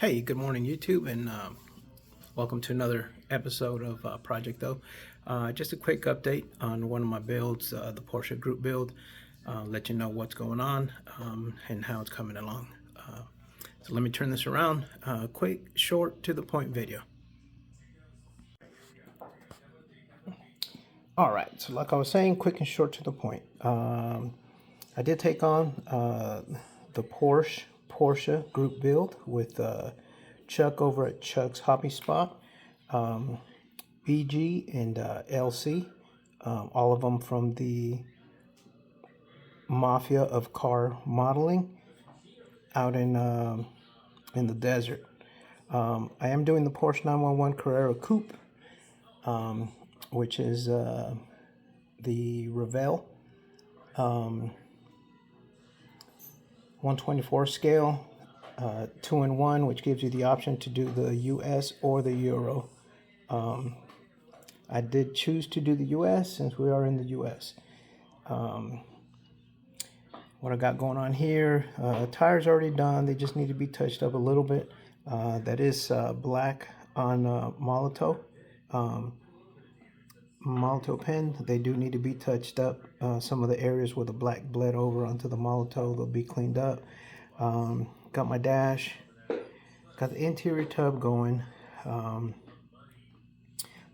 Hey, good morning, YouTube, and welcome to another episode of Project O. Just a quick update on one of my builds, the Porsche Group build. Let you know what's going on and how it's coming along. So let me turn this around. Quick, short, to the point video. All right, so like I was saying, quick and short to the point. I did take on the Porsche Group build with Chuck over at Chuck's Hobby Spot, BG and LC, all of them from the Mafia of Car Modeling out in the desert. I am doing the Porsche 911 Carrera Coupe, which is the Revell 124 scale, 2-in-1, which gives you the option to do the US or the Euro. I did choose to do the US since we are in the US. What I got going on here, tires already done, they just need to be touched up a little bit. That is black on Molotow. Molotow pen, they do need to be touched up. Some of the areas where the black bled over onto the Molotow, they'll be cleaned up. Got my dash, got the interior tub going. The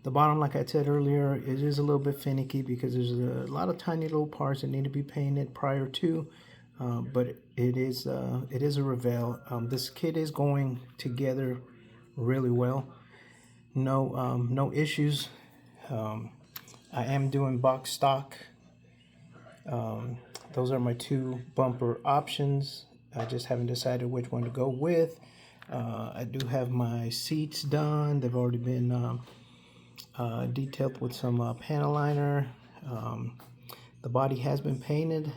bottom, like I said earlier, it is a little bit finicky because there's a lot of tiny little parts that need to be painted prior to, but it is a Revell. This kit is going together really well. No issues. I am doing box stock. Those are my two bumper options. I just haven't decided which one to go with. I do have my seats done. They've already been detailed with some panel liner. The body has been painted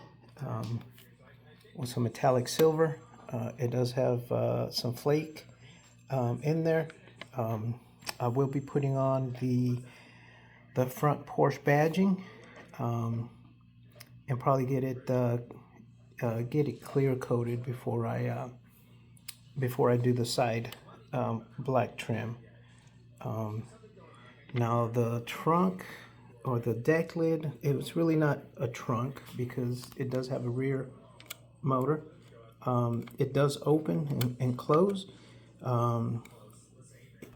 with some metallic silver. It does have some flake in there. I will be putting on the front Porsche badging and probably get it clear coated before I do the side black trim. Now the trunk or the deck lid, it's really not a trunk because it does have a rear motor. It does open and close.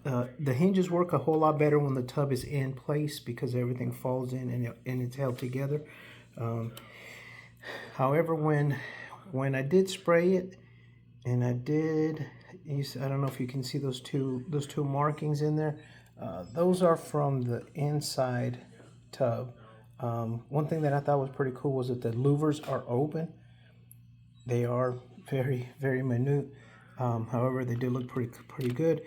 The hinges work a whole lot better when the tub is in place because everything falls in and it's held together. However, when I did spray it, and I don't know if you can see those two markings in there. Those are from the inside tub. One thing that I thought was pretty cool was that the louvers are open. They are very, very minute. However, they do look pretty good.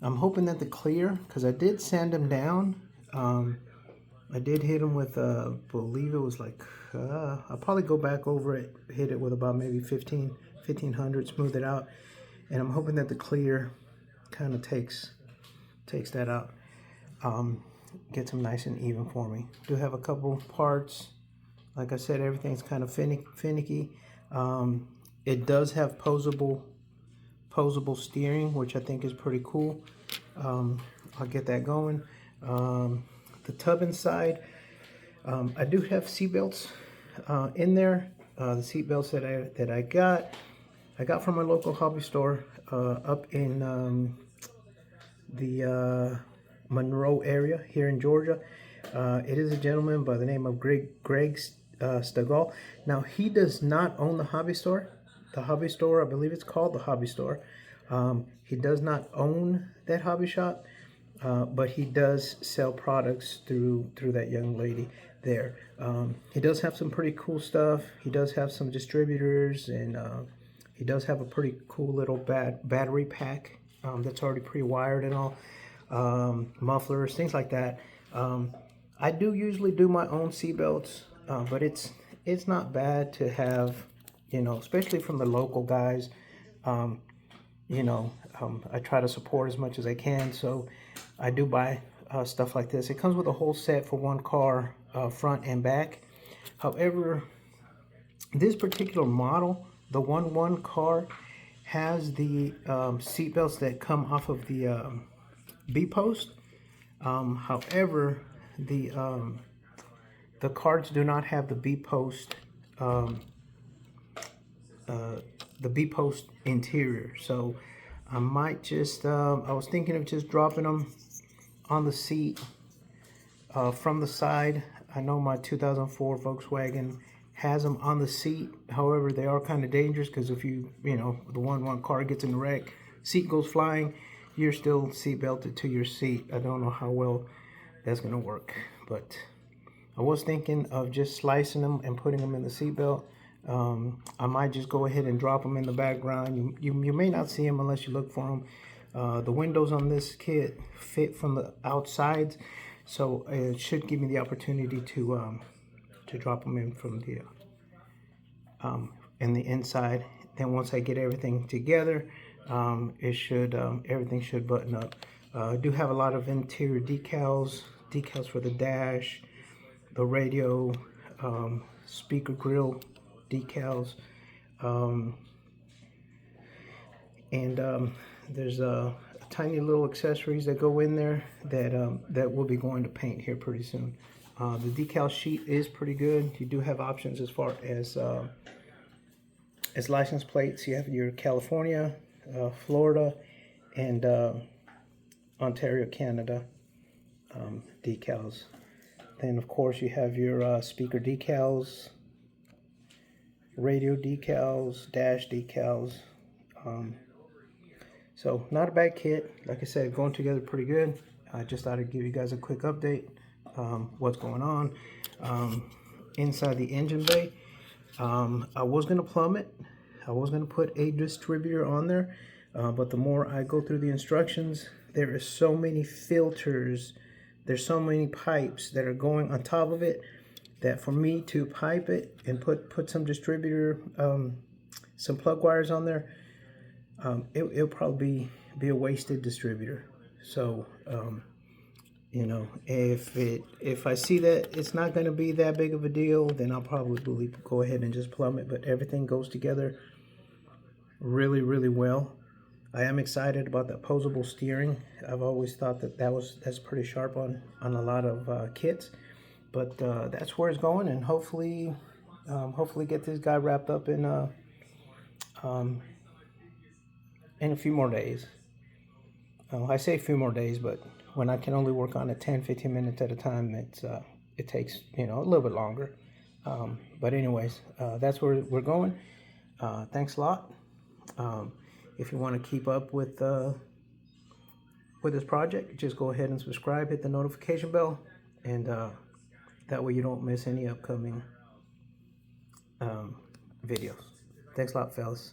I'm hoping that the clear, because I did sand them down. I did hit them with, I believe it was like, I'll probably go back over it, hit it with about maybe 1500, smooth it out. And I'm hoping that the clear kind of takes that out. Gets them nice and even for me. Do have a couple parts. Like I said, everything's kind of finicky. It does have posable steering, which I think is pretty cool. I'll get that going. The tub inside, I do have seat belts in there. The seat belts that I got from my local hobby store up in the Monroe area here in Georgia. It is a gentleman by the name of Greg Stegall. Now, he does not own the hobby store. The hobby store, I believe it's called the hobby store. He does not own that hobby shop, but he does sell products through that young lady there. He does have some pretty cool stuff. He does have some distributors, and he does have a pretty cool little battery pack that's already pre-wired and all. Mufflers, things like that. I do usually do my own seatbelts, but it's not bad to have, especially from the local guys. I try to support as much as I can, so I do buy stuff like this. It comes with a whole set for one car, front and back. However, this particular model, the 1.1 car, has the seat belts that come off of the B-post. However, the cards do not have the B-post interior. So I might just I was thinking of just dropping them on the seat from the side. I know my 2004 Volkswagen has them on the seat. However, they are kind of dangerous because if you know, the one car gets in a wreck, seat goes flying, you're still seat belted to your seat. I don't know how well that's gonna work, but I was thinking of just slicing them and putting them in the seat belt. I might just go ahead and drop them in the background. You may not see them unless you look for them. The windows on this kit fit from the outsides, so it should give me the opportunity to drop them in from the in the inside. Then once I get everything together, it should everything should button up. I do have a lot of interior decals for the dash, the radio, speaker grill decals, and there's tiny little accessories that go in there that we'll be going to paint here pretty soon. The decal sheet is pretty good. You do have options as far as license plates. You have your California, Florida, and Ontario, Canada decals. Then of course you have your speaker decals, radio decals, dash decals. So not a bad kit. Like I said, going together pretty good. I just thought I'd give you guys a quick update what's going on inside the engine bay. I was going to plumb it. I was going to put a distributor on there, but the more I go through the instructions, there is so many filters, there's so many pipes that are going on top of it, that for me to pipe it and put some distributor, some plug wires on there, it'll probably be a wasted distributor. So you know, if I see that it's not going to be that big of a deal, then I'll probably go ahead and just plumb it. But everything goes together really, really well. I am excited about the opposable steering. I've always thought that's pretty sharp on a lot of kits, but that's where it's going, and hopefully get this guy wrapped up in a few more days. I say a few more days, but when I can only work on it 10-15 minutes at a time, it takes, you know, a little bit longer. But anyways, that's where we're going. Thanks a lot. If you want to keep up with this project, just go ahead and subscribe, hit the notification bell, and that way you don't miss any upcoming videos. Thanks a lot, fellas.